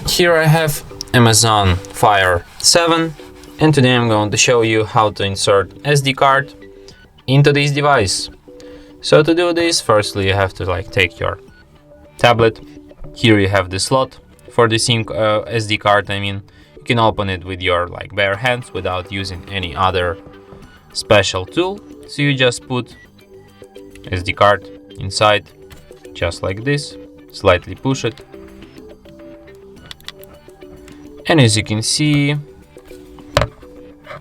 Here I have Amazon Fire 7, and today I'm going to show you how to insert SD card into this device. So to do this, firstly you have to take your tablet. Here you have the slot for the SD card. You can open it with your bare hands without using any other special tool. So you just put SD card inside, just like this, slightly push it. And as you can see,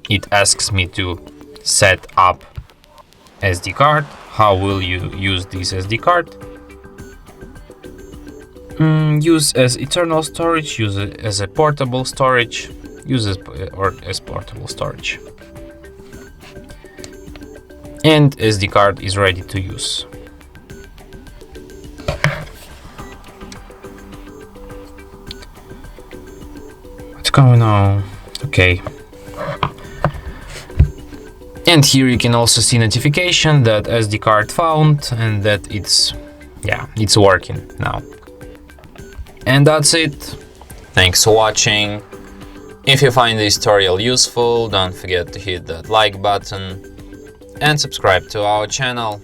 it asks me to set up SD card. How will you use this SD card? Use as internal storage, use it as a portable storage, as portable storage. And SD card is ready to use. What's going on? Okay. And here you can also see notification that SD card found and that it's working now. And that's it. Thanks for watching. If you find this tutorial useful, don't forget to hit that like button and subscribe to our channel.